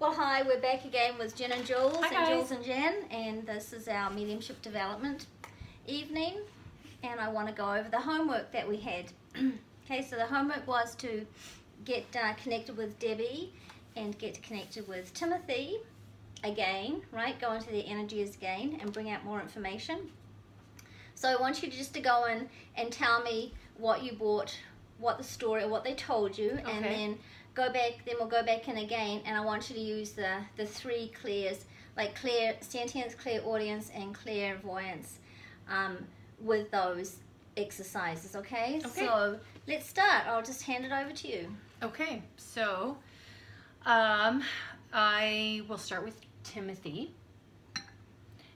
Well, hi, we're back again with Jen and Jules, Hi, and guys. Jules and Jen, and this is our mediumship development evening, and I want to go over the homework that we had. Okay, so the homework was to get connected with Debbie and get connected with Timothy again, right? Go into their energies again and bring out more information. So I want you just to go in and tell me what you bought, what the story, or what they told you, and then go back. Then we'll go back in again, and I want you to use the three clairs, like clear sentience, clairaudience, and clairvoyance, with those exercises. Okay. So let's start. I'll just hand it over to you. Okay, so I will start with Timothy.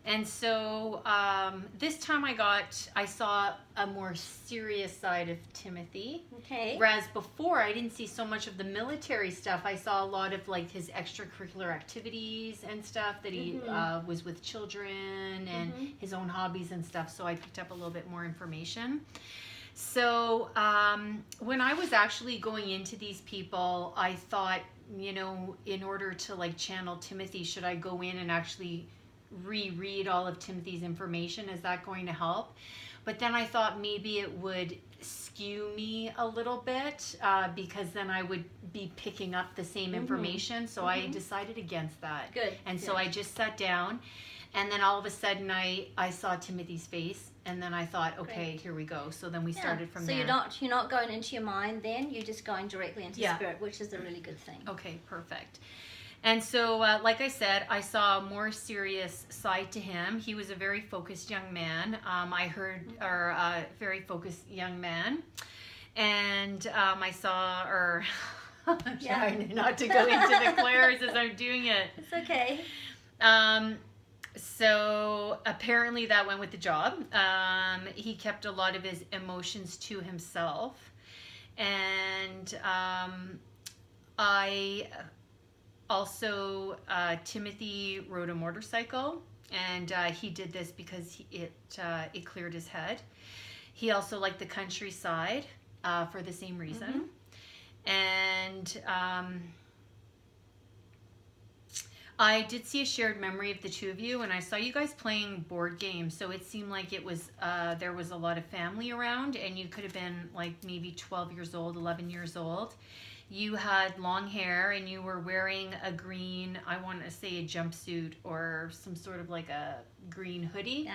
And so this time I saw a more serious side of Timothy. Okay. Whereas before I didn't see so much of the military stuff. I saw a lot of like his extracurricular activities and stuff that he was with children and his own hobbies and stuff. So I picked up a little bit more information. So when I was actually going into these people, I thought, you know, in order to like channel Timothy, should I go in and actually reread all of Timothy's information? Is that going to help? But then I thought maybe it would skew me a little bit because then I would be picking up the same information. So I decided against that. Good. And so I just sat down, and then all of a sudden I saw Timothy's face, and then I thought, okay, here we go. So then we started from there. So you're not going into your mind then, you're just going directly into spirit, which is a really good thing. Okay, perfect. And so, like I said, I saw a more serious side to him. He was a very focused young man. Very focused young man. And I saw, I'm trying not to go into the clairs as I'm doing it. It's okay. So apparently that went with the job. He kept a lot of his emotions to himself. And Also, Timothy rode a motorcycle, and he did this because it cleared his head. He also liked the countryside for the same reason. And I did see a shared memory of the two of you, and I saw you guys playing board games, so it seemed like it was there was a lot of family around, and you could have been like maybe 12 years old, 11 years old. You had long hair, and you were wearing a green, I want to say a jumpsuit or some sort of like a green hoodie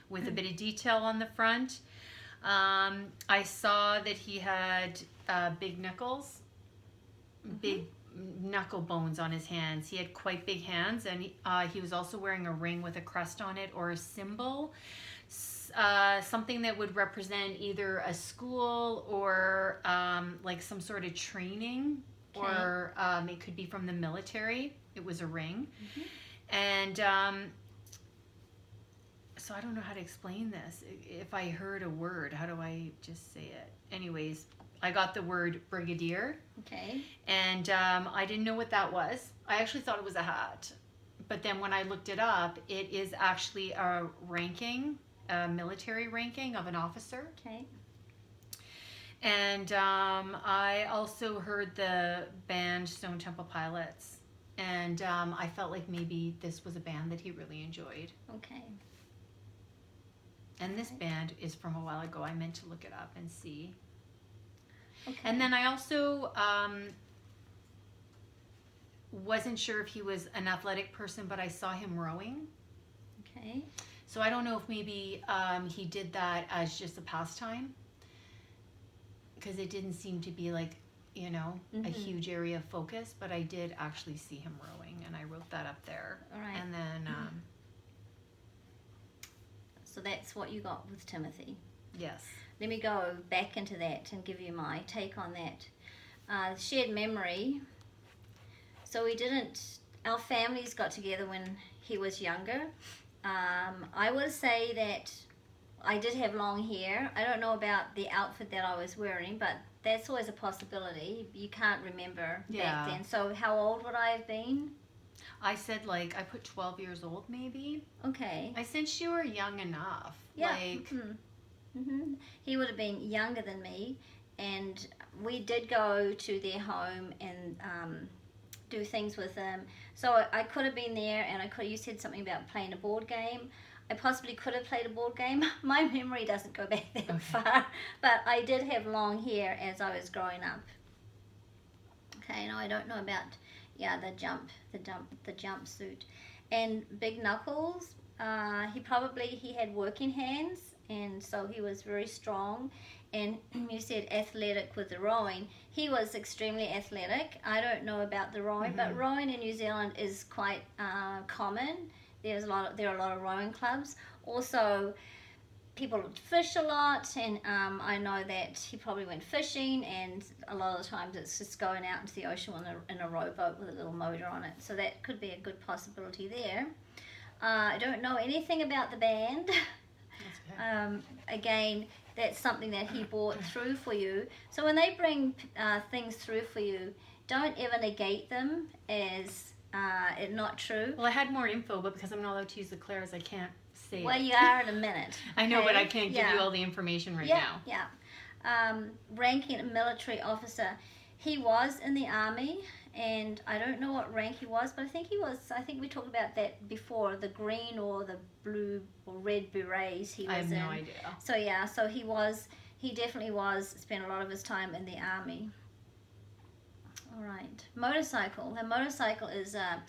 with a bit of detail on the front. I saw that he had big knuckles, big knuckle bones on his hands. He had quite big hands, and he was also wearing a ring with a crest on it or a symbol. Something that would represent either a school or like some sort of training, or it could be from the military. It was a ring. And so I don't know how to explain this. If I heard a word, how do I just say it? Anyways, I got the word brigadier. Okay. And I didn't know what that was. I actually thought it was a hat. But then when I looked it up, it is actually a ranking, a military ranking of an officer. Okay. And I also heard the band Stone Temple Pilots, and I felt like maybe this was a band that he really enjoyed. Okay. And this band is from a while ago. I meant to look it up and see. Okay. And then I also wasn't sure if he was an athletic person, but I saw him rowing. Okay. So I don't know if maybe he did that as just a pastime, because it didn't seem to be like, you know, a huge area of focus, but I did actually see him rowing, and I wrote that up there. All right. And then... so that's what you got with Timothy. Yes. Let me go back into that and give you my take on that. Shared memory. So our families got together when he was younger. I would say that I did have long hair. I don't know about the outfit that I was wearing, but that's always a possibility. You can't remember back then. So how old would I have been? I said, like, I put 12 years old maybe. Okay. I said you were young enough. Yeah. Like... He would have been younger than me, and we did go to their home in do things with them. So I could have been there, and you said something about playing a board game. I possibly could have played a board game. My memory doesn't go back that far, but I did have long hair as I was growing up. Okay, no, I don't know about the jumpsuit, and big knuckles. He had working hands, and so he was very strong. And you said athletic with the rowing. He was extremely athletic. I don't know about the rowing, but rowing in New Zealand is quite common. There are a lot of rowing clubs. Also, people fish a lot, and I know that he probably went fishing, and a lot of the times it's just going out into the ocean in a rowboat with a little motor on it. So that could be a good possibility there. I don't know anything about the band. Again, that's something that he brought through for you. So when they bring things through for you, don't ever negate them as it not true. Well, I had more info, but because I'm not allowed to use the Claire's, I can't say Well, it. you are in a minute. I know, but I can't give you all the information right now. Yeah. Ranking military officer. He was in the army, and I don't know what rank he was, but I think we talked about that before, the green or the blue or red berets he was in. I have no idea. So yeah, he definitely spent a lot of his time in the army. All right, motorcycle. The motorcycle is a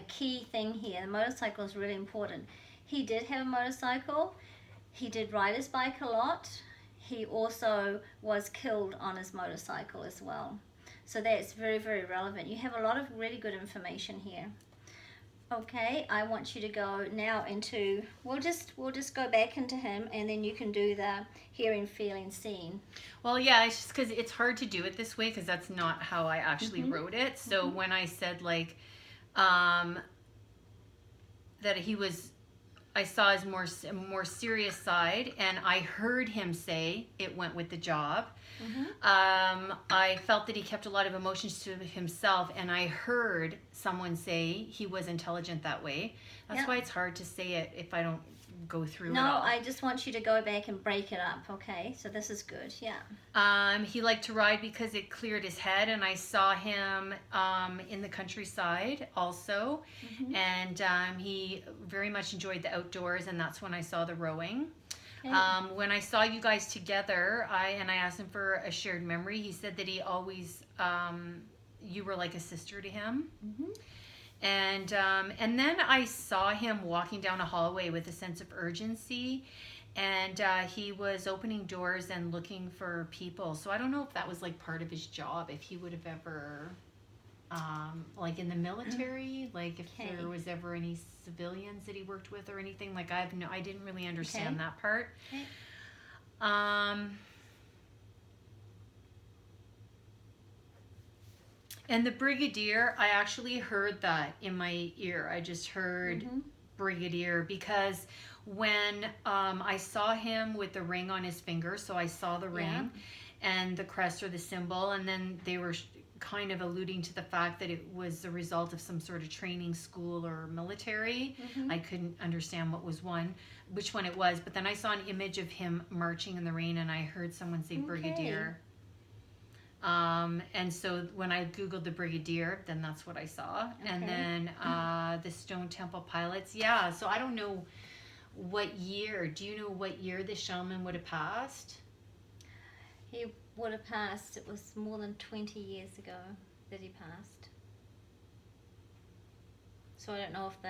key thing here. The motorcycle is really important. He did have a motorcycle. He did ride his bike a lot. He also was killed on his motorcycle as well. So that's very, very relevant. You have a lot of really good information here. Okay, I want you to go now into, we'll just go back into him, and then you can do the hearing, feeling, seeing. Well, yeah, it's just because it's hard to do it this way, because that's not how I actually wrote it. So when I said like that I saw his more serious side, and I heard him say it went with the job. I felt that he kept a lot of emotions to himself, and I heard someone say he was intelligent that way. That's why it's hard to say it if I don't go through it all. No, I just want you to go back and break it up, okay? So this is good, yeah. He liked to ride because it cleared his head, and I saw him in the countryside also. And he very much enjoyed the outdoors, and that's when I saw the rowing. Okay. When I saw you guys together, I asked him for a shared memory. He said that he always, you were like a sister to him. And then I saw him walking down a hallway with a sense of urgency, and he was opening doors and looking for people. So I don't know if that was like part of his job, if he would have ever, like in the military, like if there was ever any civilians that he worked with or anything. Like I didn't really understand that part. Okay. And the brigadier, I actually heard that in my ear. I just heard brigadier, because when I saw him with the ring on his finger, so I saw the ring and the crest or the symbol, and then they were kind of alluding to the fact that it was the result of some sort of training school or military. I couldn't understand which one it was, but then I saw an image of him marching in the rain, and I heard someone say brigadier. And so when I Googled the brigadier, then that's what I saw. And then the Stone Temple Pilots. Yeah, so I don't know what year. Do you know what year the shaman would have passed? He would have passed. It was more than 20 years ago that he passed. So I don't know if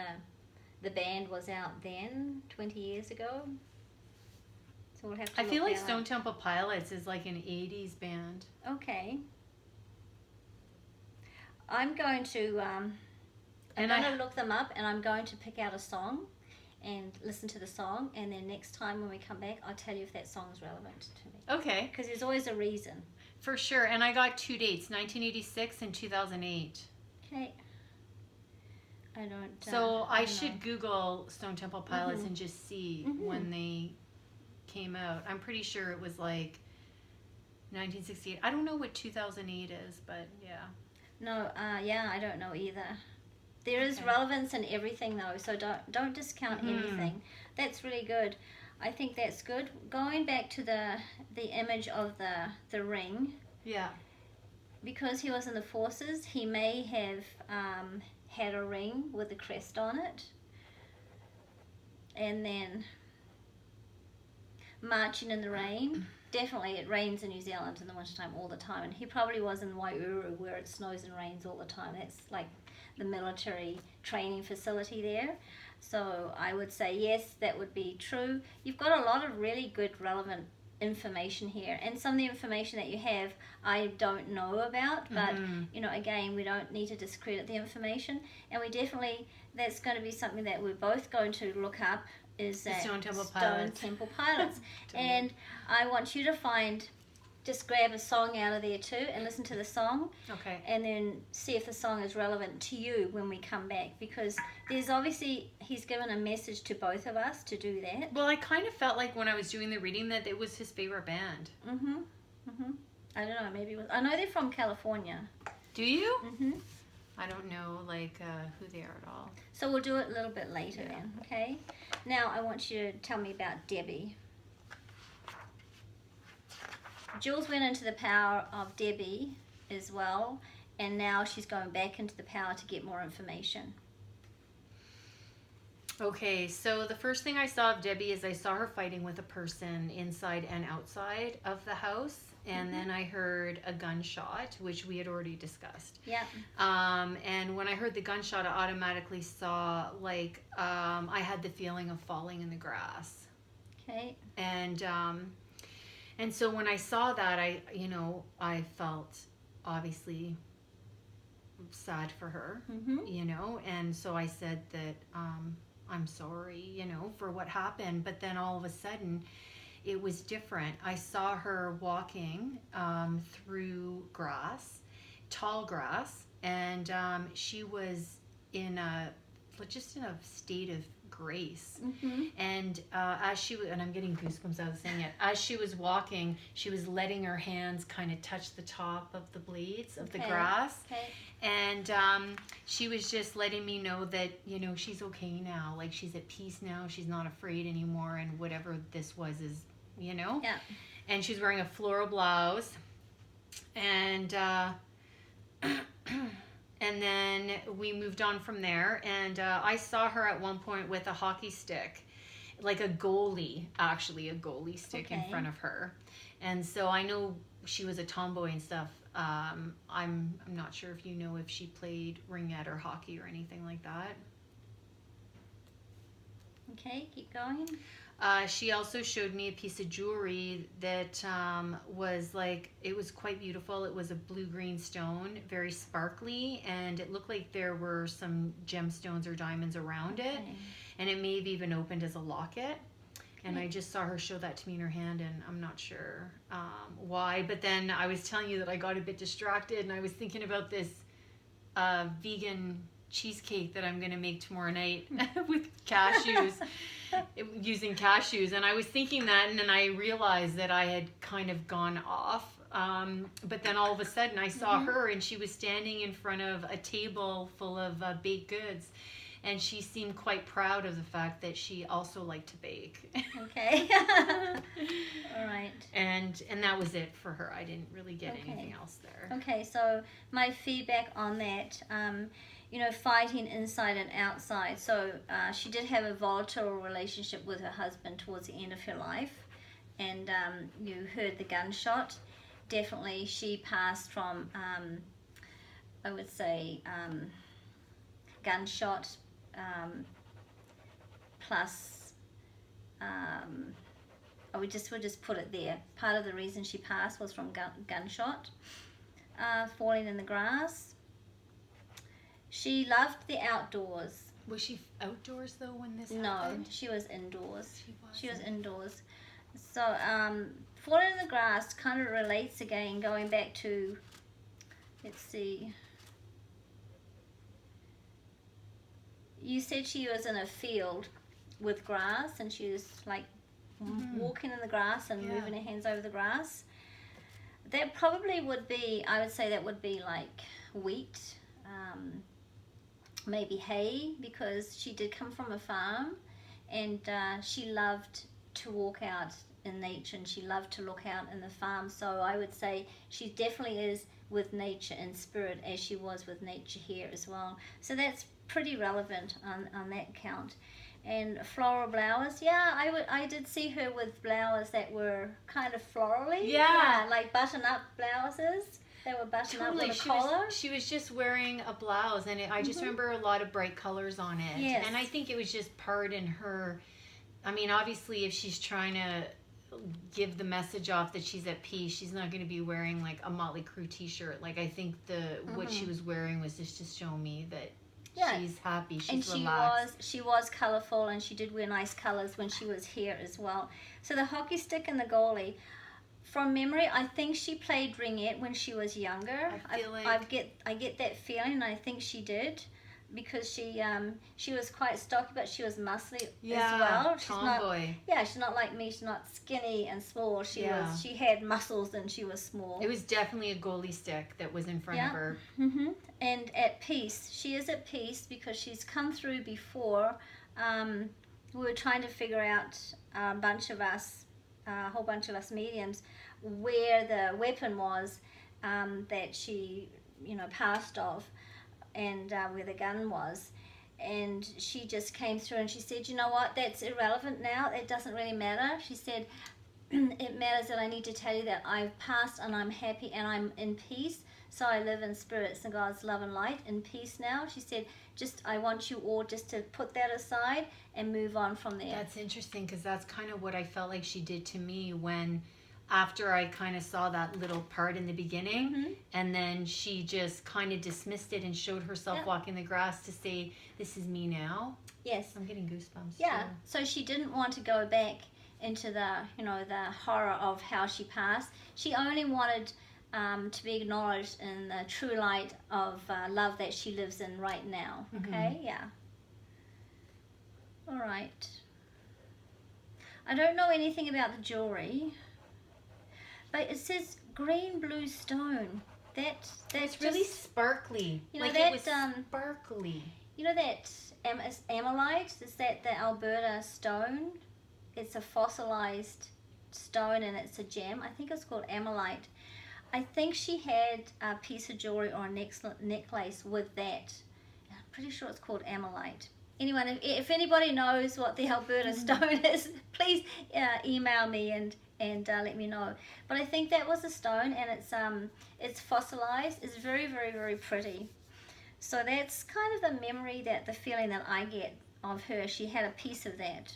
the band was out then, 20 years ago. So we'll have to I feel like Stone Temple Pilots is like an 80s band. Okay. I'm going to look them up, and I'm going to pick out a song and listen to the song, and then next time when we come back, I'll tell you if that song is relevant to me. Okay. Because there's always a reason. For sure. And I got 2 dates, 1986 and 2008. Okay. I should Google Stone Temple Pilots and just see when they came out. I'm pretty sure it was like 1968. I don't know what 2008 is, but yeah. No, I don't know either. There is relevance in everything though, so don't discount anything. That's really good. I think that's good. Going back to the image of the ring. Yeah. because he was in the forces, he may have had a ring with a crest on it. And then marching in the rain. Definitely it rains in New Zealand in the wintertime all the time, and he probably was in Wairuru where it snows and rains all the time. That's like the military training facility there. So I would say yes, that would be true. You've got a lot of really good relevant information here, and some of the information that you have I don't know about, but you know, again, we don't need to discredit the information, and we definitely, that's going to be something that we're both going to look up, is that Stone Temple Pilots. And I want you to find, just grab a song out of there too and listen to the song. Okay. And then see if the song is relevant to you when we come back, because there's obviously, he's given a message to both of us to do that. Well, I kind of felt like when I was doing the reading that it was his favorite band. I don't know, maybe it was, I know they're from California. Do you? I don't know, like, who they are at all. So we'll do it a little bit later then, okay? Now I want you to tell me about Debbie. Jules went into the power of Debbie as well, and now she's going back into the power to get more information. Okay, so the first thing I saw of Debbie is I saw her fighting with a person inside and outside of the house. And then I heard a gunshot, which we had already discussed. Yeah. And when I heard the gunshot, I automatically saw, like, I had the feeling of falling in the grass. Okay. And so when I saw that, I felt obviously sad for her, and so I said that I'm sorry, for what happened. But then all of a sudden, it was different. I saw her walking through grass, tall grass, and she was just in a state of grace. And as she was, and I'm getting goosebumps out of saying it, as she was walking, she was letting her hands kind of touch the top of the blades of the grass. And she was just letting me know that, she's okay now. Like, she's at peace now. She's not afraid anymore. And whatever this was is, Yeah. And she's wearing a floral blouse. And and then we moved on from there. And I saw her at one point with a hockey stick, like a goalie stick in front of her. And so I know she was a tomboy and stuff. I'm not sure if you know if she played ringette or hockey or anything like that. Okay, keep going. She also showed me a piece of jewelry that was like, it was quite beautiful. It was a blue-green stone, very sparkly, and it looked like there were some gemstones or diamonds around it, and it may have even opened as a locket. And I just saw her show that to me in her hand, and I'm not sure why. But then I was telling you that I got a bit distracted, and I was thinking about this vegan cheesecake that I'm going to make tomorrow night with cashews, using cashews. And I was thinking that, and then I realized that I had kind of gone off. But then all of a sudden I saw her, and she was standing in front of a table full of baked goods. And she seemed quite proud of the fact that she also liked to bake. Okay. All right. And that was it for her. I didn't really get anything else there. Okay, so my feedback on that, fighting inside and outside. So she did have a volatile relationship with her husband towards the end of her life. And you heard the gunshot. Definitely she passed from, I would say, gunshot plus we'll just put it there. Part of the reason she passed was from gunshot, falling in the grass. She loved the outdoors. Was she outdoors though when this happened? No, she was indoors. She was indoors. So falling in the grass kind of relates again, going back to, let's see, you said she was in a field with grass, and she was like walking in the grass and moving her hands over the grass. That probably would be, I would say that would be like wheat, maybe hay, because she did come from a farm, and she loved to walk out in nature, and she loved to look out in the farm. So I would say she definitely is with nature and spirit as she was with nature here as well. So that's pretty relevant on that count. And floral flowers, yeah, I did see her with flowers that were kind of florally. Yeah. Like button-up blouses. They were buttoned up with a collar. She was just wearing a blouse, and I just remember a lot of bright colors on it. Yes. And I think it was just part in her. I mean, obviously, if she's trying to give the message off that she's at peace, she's not going to be wearing like a Motley Crue t-shirt. Like, I think what she was wearing was just to show me that she's happy, she's relaxed. And she was colorful, and she did wear nice colors when she was here as well. So the hockey stick and the goalie, from memory, I think she played ringette when she was younger. I get that feeling, and I think she did, because she was quite stocky, but she was muscly as well. She's tomboy. She's not like me. She's not skinny and small. She had muscles, and she was small. It was definitely a goalie stick that was in front of her. And at peace. She is at peace because she's come through before. We were trying to figure out, a whole bunch of us mediums, where the weapon was that she, passed off, and where the gun was. And she just came through and she said, you know what, that's irrelevant now. It doesn't really matter. She said, it matters that I need to tell you that I've passed and I'm happy and I'm in peace. So I live in spirits and God's love and light in peace now. She said, I want you all just to put that aside and move on from there. That's interesting, because that's kind of what I felt like she did to me after I kind of saw that little part in the beginning, and then she just kind of dismissed it and showed herself walking the grass to say, this is me now. Yes. I'm getting goosebumps. Yeah. Too. So she didn't want to go back into the horror of how she passed. She only wanted to be acknowledged in the true light of love that she lives in right now. Okay? Yeah. All right. I don't know anything about the jewelry, but it says green blue stone. That's really sparkly. It was sparkly. You know that amylite? Is that the Alberta stone? It's a fossilized stone, and it's a gem. I think it's called amylite. I think she had a piece of jewelry or a necklace with that. I'm pretty sure it's called amylite. Anyway, if anybody knows what the Alberta stone is, please email me and let me know. But I think that was a stone, and it's fossilized. It's very, very, very pretty. So that's kind of the memory, the feeling that I get of her. She had a piece of that.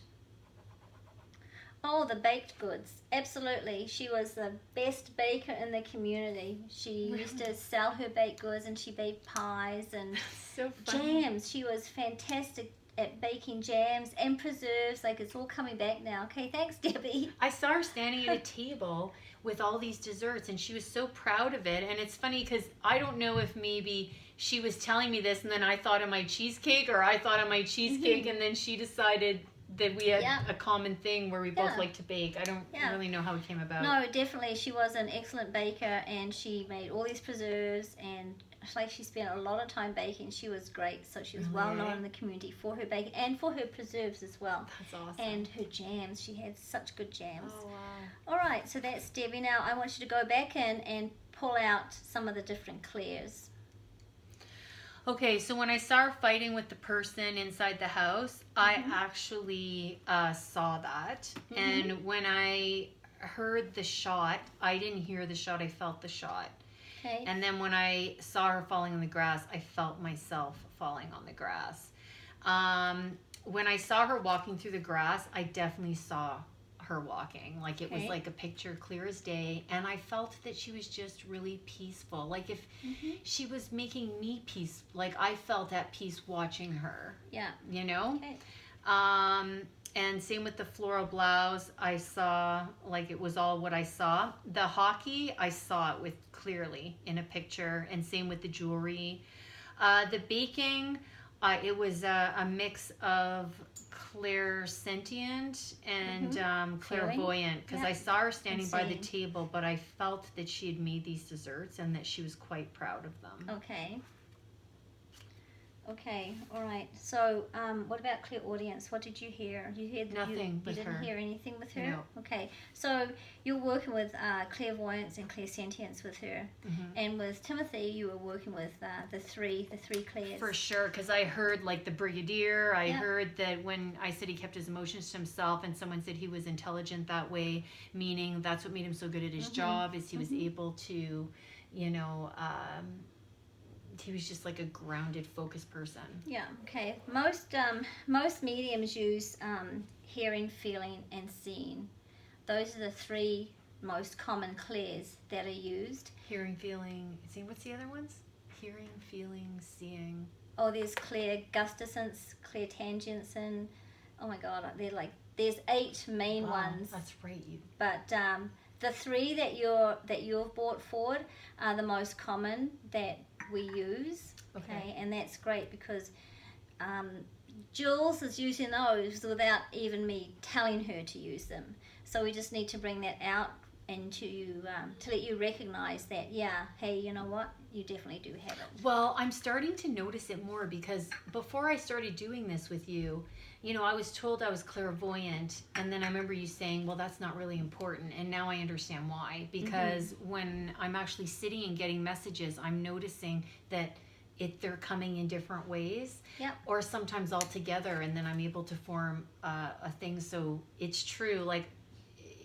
Oh, the baked goods. Absolutely. She was the best baker in the community. She used to sell her baked goods, and she baked pies and so funny. Jams. She was fantastic at baking jams and preserves. Like, it's all coming back now. Okay, thanks, Debbie. I saw her standing at a table with all these desserts, and she was so proud of it. And it's funny because I don't know if maybe she was telling me this and then I thought of my cheesecake, or I thought of my cheesecake and then she decided that we had a common thing where we both like to bake. I don't really know how it came about. No, definitely. She was an excellent baker, and she made all these preserves, and she spent a lot of time baking. She was great. So she was well known in the community for her baking and for her preserves as well. That's awesome. And her jams. She had such good jams. Oh, wow. All right, so that's Debbie. Now I want you to go back in and pull out some of the different clears. Okay, so when I saw her fighting with the person inside the house, I actually saw that. And when I heard the shot, I didn't hear the shot, I felt the shot. Okay. And then when I saw her falling on the grass, I felt myself falling on the grass. When I saw her walking through the grass, I definitely saw her walking. Like, it was like a picture clear as day, and I felt that she was just really peaceful. Like, if she was making me peace, like, I felt at peace watching her. Yeah. You know? Okay. And same with the floral blouse. I saw, like, it was all what I saw. The hockey, I saw it with clearly in a picture, and same with the jewelry. The baking, it was a mix of clairsentient and clairvoyant, because I saw her standing by the table, but I felt that she had made these desserts and that she was quite proud of them. Okay. Okay, all right. So, what about clairaudience? What did you hear? You heard Nothing you with didn't her. hear anything with her? No. Okay, so you're working with clairvoyance and clairsentience with her, and with Timothy, you were working with the three clairs. For sure, because I heard like the brigadier. I Yeah. heard that when I said he kept his emotions to himself, and someone said he was intelligent that way, meaning that's what made him so good at his job, is he was able to, you know, he was just like a grounded, focused person. Yeah. Okay. Most mediums use hearing, feeling, and seeing. Those are the three most common clairs that are used. Hearing, feeling, seeing. What's the other ones? Hearing, feeling, seeing. Oh, there's clairgustance, clairtangence, and oh my God, there's 8 main ones. That's right. But the 3 that you've brought forward are the most common that we use. Okay, and that's great because Jules is using those without even me telling her to use them. So we just need to bring that out and to let you recognize that, yeah, hey, you know what? You definitely do have it. Well, I'm starting to notice it more because before I started doing this with you, you know, I was told I was clairvoyant, and then I remember you saying, well, that's not really important, and now I understand why. Because when I'm actually sitting and getting messages, I'm noticing that they're coming in different ways, or sometimes all together, and then I'm able to form a thing. So it's true, like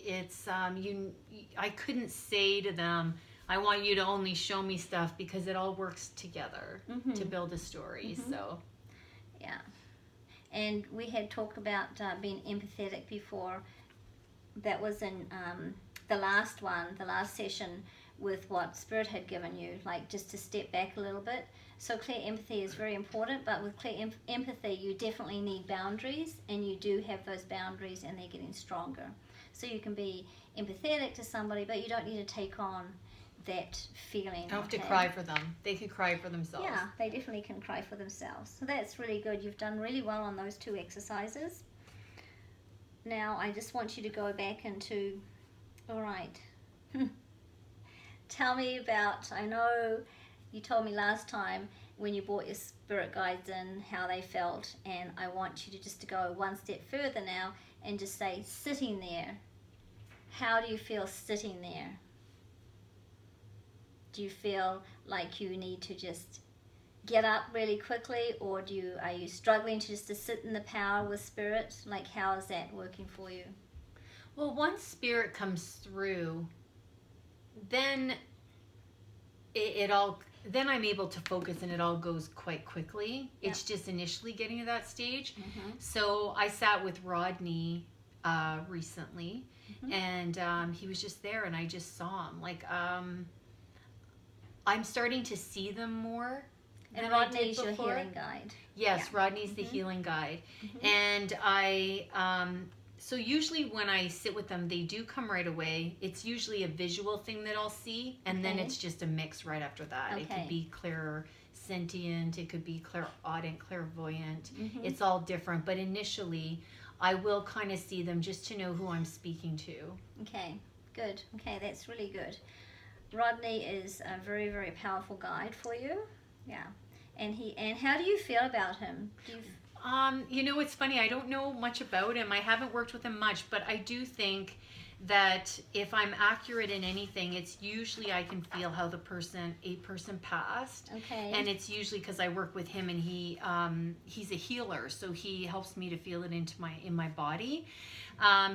it's I couldn't say to them, I want you to only show me stuff, because it all works together to build a story. So yeah. And we had talked about being empathetic before. That was in the last session, with what Spirit had given you, like just to step back a little bit. So clear empathy is very important, but with clear empathy, you definitely need boundaries, and you do have those boundaries, and they're getting stronger. So you can be empathetic to somebody, but you don't need to take on that feeling. I don't have to cry for them. They can cry for themselves. Yeah, they definitely can cry for themselves. So that's really good. You've done really well on those 2 exercises. Now I just want you to go back into, all right, tell me about, I know you told me last time when you brought your spirit guides in how they felt, and I want you to just to go one step further now and just say, sitting there. How do you feel sitting there? Do you feel like you need to just get up really quickly, or are you struggling to sit in the power with Spirit? Like, how is that working for you? Well, once Spirit comes through, then then I'm able to focus, and it all goes quite quickly. Yeah. It's just initially getting to that stage. So I sat with Rodney recently, and he was just there, and I just saw him. Like, I'm starting to see them more. And Rodney's your healing guide. Yes, yeah. Rodney's the healing guide. And so usually when I sit with them, they do come right away. It's usually a visual thing that I'll see, and then it's just a mix right after that. It could be clairsentient, it could be clairaudient, clairvoyant. It's all different, but initially I will kind of see them just to know who I'm speaking to. Okay, good. Okay, that's really good. Rodney is a very, very powerful guide for you. Yeah. And how do you feel about him? You know, it's funny. I don't know much about him. I haven't worked with him much, but I do think that if I'm accurate in anything, it's usually I can feel how a person passed. Okay. And it's usually because I work with him, and he's a healer, so he helps me to feel it in my body.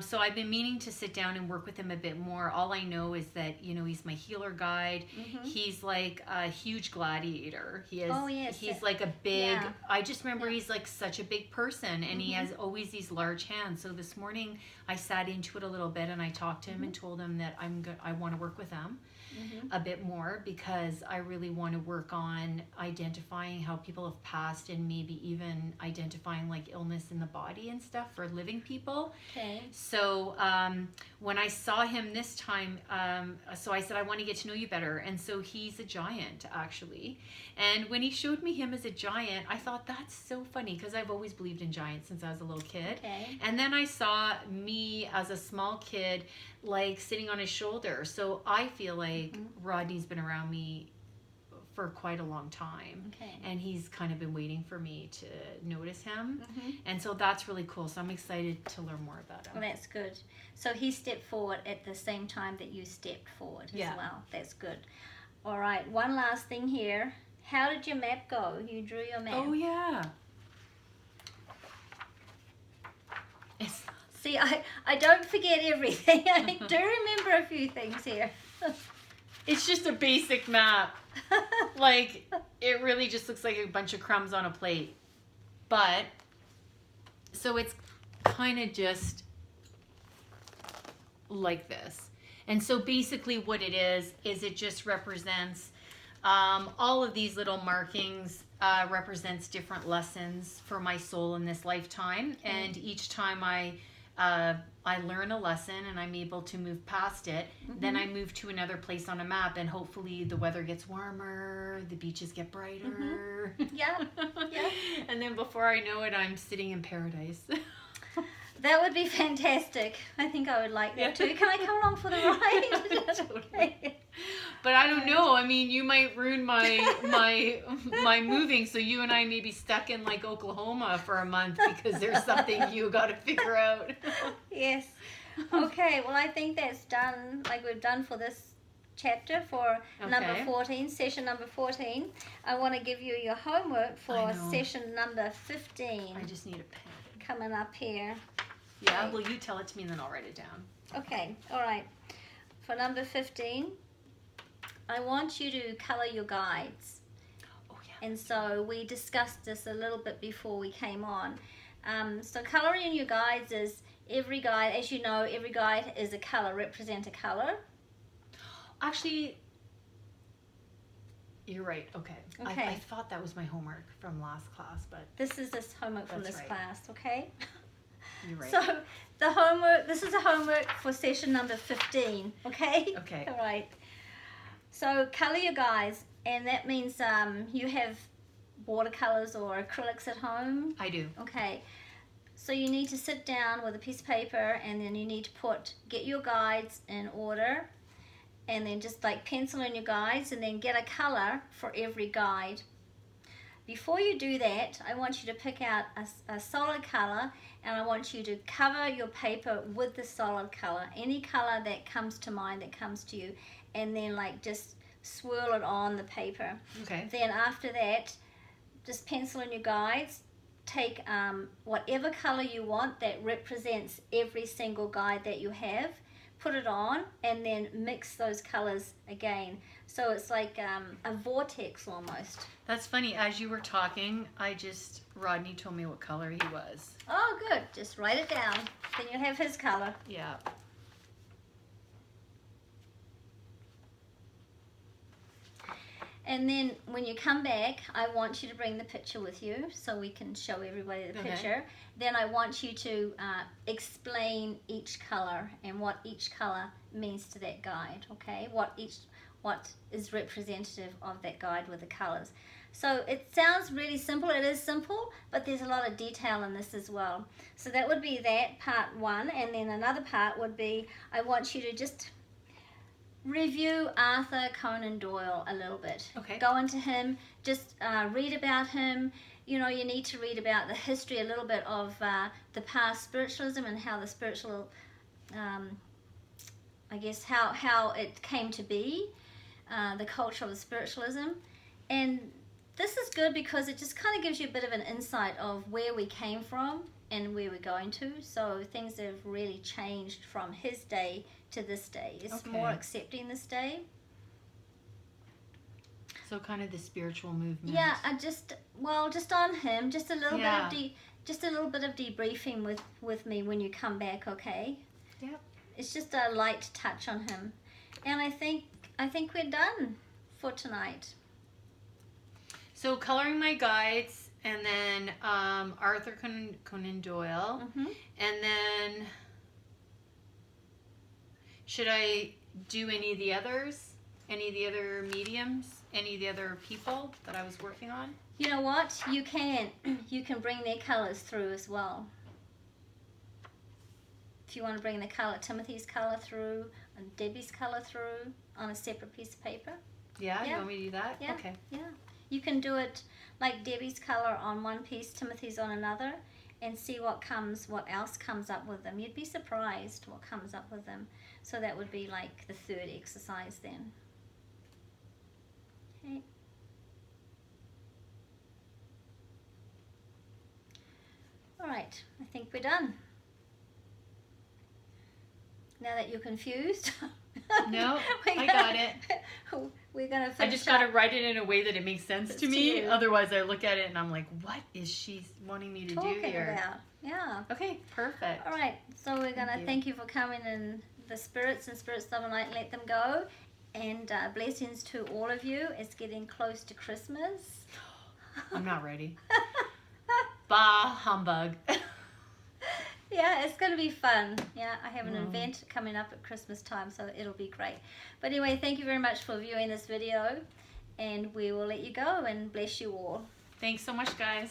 So I've been meaning to sit down and work with him a bit more. All I know is that, you know, he's my healer guide. He's like a huge gladiator. He's like a big, I just remember he's like such a big person, and he has always these large hands. So this morning I sat into it a little bit, and I talked to him and told him that I want to work with him a bit more, because I really want to work on identifying how people have passed, and maybe even identifying like illness in the body and stuff for living people. Okay. So when I saw him this time, so I said, I want to get to know you better. And so he's a giant, actually. And when he showed me him as a giant, I thought, that's so funny, because I've always believed in giants since I was a little kid. Okay. And then I saw me as a small kid, like sitting on his shoulder. So I feel like Rodney's been around me for quite a long time. Okay. And he's kind of been waiting for me to notice him. Mm-hmm. And so that's really cool. So I'm excited to learn more about him. Well, that's good. So he stepped forward at the same time that you stepped forward as well. That's good. All right, one last thing here. How did your map go? You drew your map. Oh, yeah. See, I don't forget everything. I do remember a few things here. It's just a basic map. Like, it really just looks like a bunch of crumbs on a plate. But, so it's kind of just like this. And so basically what it is it just represents all of these little markings represents different lessons for my soul in this lifetime. And each time I learn a lesson and I'm able to move past it, then I move to another place on a map, and hopefully the weather gets warmer, the beaches get brighter. Yeah. And then before I know it, I'm sitting in paradise. That would be fantastic. I think I would like that too. Can I come along for the ride? Totally. But I don't know. I mean, you might ruin my moving, so you and I may be stuck in like Oklahoma for a month because there's something you got to figure out. Yes. Okay, well, I think that's done. Like, we've done for this chapter for number 14, session number 14. I want to give you your homework for session number 15. I just need a pen. Coming up here. Yeah, well, you tell it to me and then I'll write it down. Okay, all right. For number 15, I want you to color your guides. Oh, yeah. And so we discussed this a little bit before we came on. So coloring your guides is every guide, as you know, every guide is a color, represent a color. Actually, you're right. Okay. I thought that was my homework from last class, but this is this homework from this class, okay? You're right. So the homework, this is a homework for session number 15, okay? Okay. All right. So color your guides, and that means you have watercolors or acrylics at home. I do. Okay. So you need to sit down with a piece of paper, and then you need to get your guides in order, and then just like pencil in your guides, and then get a color for every guide. Before you do that, I want you to pick out a solid color, and I want you to cover your paper with the solid color, any color that comes to mind, that comes to you, and then like just swirl it on the paper. Okay. Then after that, just pencil in your guides, take whatever color you want that represents every single guide that you have, put it on, and then mix those colors again. So it's like a vortex almost. That's funny. As you were talking, Rodney told me what color he was. Oh, good. Just write it down. Then you'll have his color. Yeah. And then when you come back, I want you to bring the picture with you so we can show everybody the picture. Then I want you to explain each color and what each color means to that guide, okay? What is representative of that guide with the colors. So it sounds really simple. It is simple, but there's a lot of detail in this as well. So that would be that part one, and then another part would be I want you to just review Arthur Conan Doyle a little bit. Okay. Go into him, just read about him. You know, you need to read about the history a little bit of the past spiritualism and how the spiritual, I guess, how it came to be, the culture of spiritualism. And this is good because it just kind of gives you a bit of an insight of where we came from and where we're going to. So things have really changed from his day to this day. It's more accepting this day. So kind of the spiritual movement. Yeah, just on him, just a little bit of debriefing with me when you come back, okay? Yep. It's just a light touch on him. And I think we're done for tonight. So coloring my guides, and then Arthur Conan Doyle, and then should I do any of the others? Any of the other mediums? Any of the other people that I was working on? You know what? You can bring their colors through as well. If you want to bring Timothy's color through, and Debbie's color through on a separate piece of paper. Yeah, you Yeah. want me to do that? Yeah. Okay. Yeah. You can do it like Debbie's color on one piece, Timothy's on another, and see what else comes up with them. You'd be surprised what comes up with them. So that would be like the third exercise then. Okay. All right, I think we're done. Now that you're confused. No, I got it. We're gonna finish I just got to write it in a way that it makes sense to me. you. Otherwise, I look at it and I'm like, what is she wanting me to do talking here? about. Yeah. Okay, perfect. All right, so we're gonna thank you for coming in. The spirits and spirits love and light, let them go. And blessings to all of you. It's getting close to Christmas. I'm not ready. Bah humbug. Yeah, it's going to be fun. Yeah, I have an event coming up at Christmas time, so it'll be great. But anyway, thank you very much for viewing this video, and we will let you go and bless you all. Thanks so much, guys.